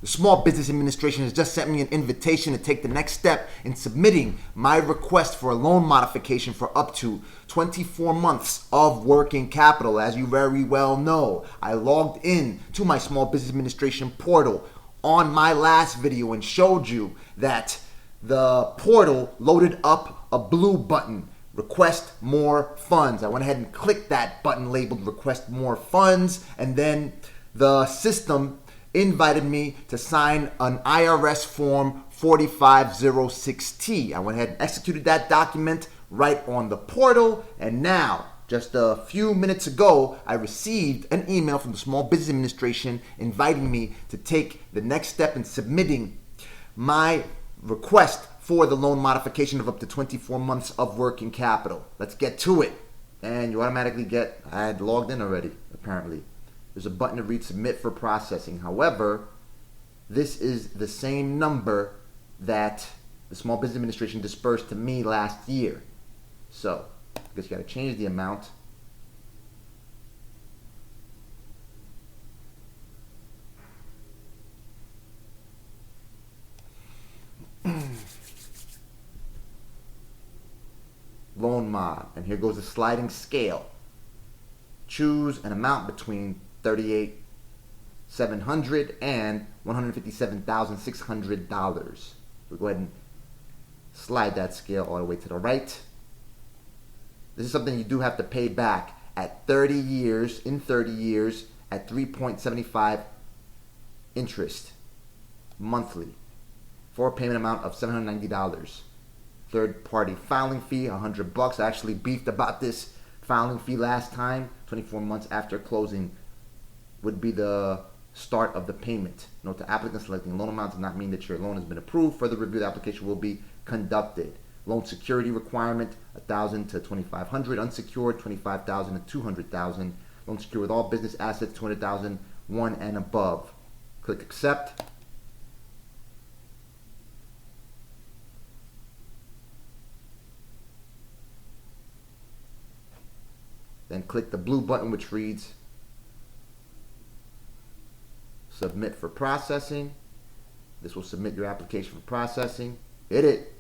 The Small Business Administration has just sent me an invitation to take the next step in submitting my request for a loan modification for up to 24 months of working capital. As you very well know, I logged in to my Small Business Administration portal on my last video and showed you that the portal loaded up a blue button, request more funds. I went ahead and clicked that button labeled request more funds, and then the system invited me to sign an IRS form 4506T. I went ahead and executed that document right on the portal, and now, just a few minutes ago, I received an email from the Small Business Administration inviting me to take the next step in submitting my request for the loan modification of up to 24 months of working capital. Let's get to it. And you automatically get, I had logged in already, apparently. There's a button to read submit for processing. However, this is the same number that the Small Business Administration dispersed to me last year. So, I guess you gotta change the amount. Loan mod, and here goes the sliding scale. Choose an amount between $38,700 and $157,600. We'll go ahead and slide that scale all the way to the right. This is something you do have to pay back at 30 years, in 30 years, at 3.75 interest monthly for a payment amount of $790. Third party filing fee, $100. I actually beefed about this filing fee last time. 24 months after closing would be the start of the payment. Note to applicants, selecting loan amount does not mean that your loan has been approved. Further review of the application will be conducted. Loan security requirement, $1,000 to $2,500. Unsecured, $25,000 to $200,000. Loan secure with all business assets, $200,000, one and above. Click accept. Then click the blue button which reads submit for processing. This will submit your application for processing. Hit it.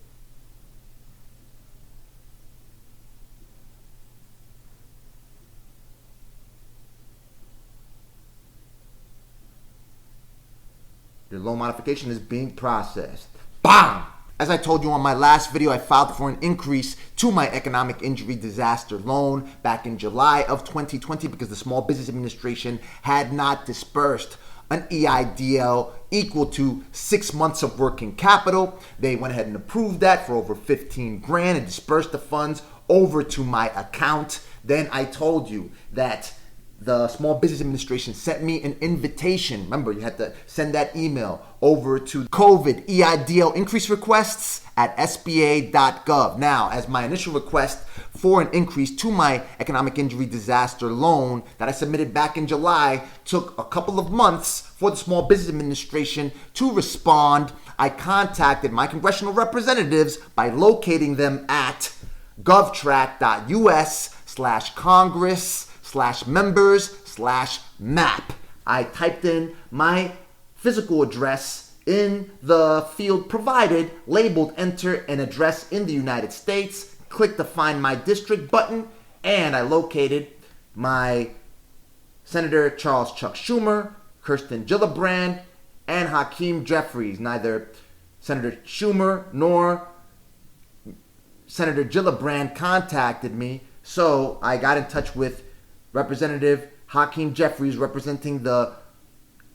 Your loan modification is being processed. Bam! As I told you on my last video, I filed for an increase to my economic injury disaster loan back in July of 2020 because the Small Business Administration had not dispersed an EIDL equal to 6 months of working capital. They went ahead and approved that for over 15 grand and dispersed the funds over to my account. Then I told you that the Small Business Administration sent me an invitation. Remember, you had to send that email over to COVID EIDL increase requests at SBA.gov. Now, as my initial request for an increase to my economic injury disaster loan that I submitted back in July took a couple of months for the Small Business Administration to respond, I contacted my congressional representatives by locating them at govtrack.us/congress/members/map. I typed in my physical address in the field provided, labeled enter an address in the United States, clicked the find my district button, and I located my Senator Charles Chuck Schumer, Kirsten Gillibrand, and Hakeem Jeffries. Neither Senator Schumer nor Senator Gillibrand contacted me, so I got in touch with Representative Hakeem Jeffries, representing the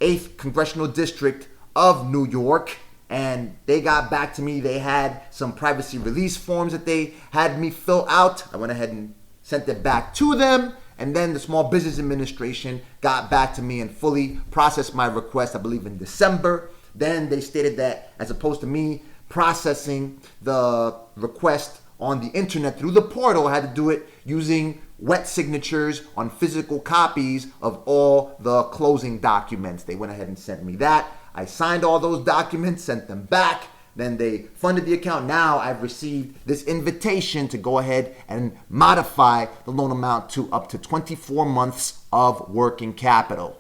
8th Congressional District of New York, and they got back to me. They had some privacy release forms that they had me fill out. I went ahead and sent it back to them, and then the Small Business Administration got back to me and fully processed my request, I believe in December. Then they stated that as opposed to me processing the request on the internet through the portal, I had to do it using wet signatures on physical copies of all the closing documents. They went ahead and sent me that. I signed all those documents, sent them back. Then they funded the account. Now I've received this invitation to go ahead and modify the loan amount to up to 24 months of working capital.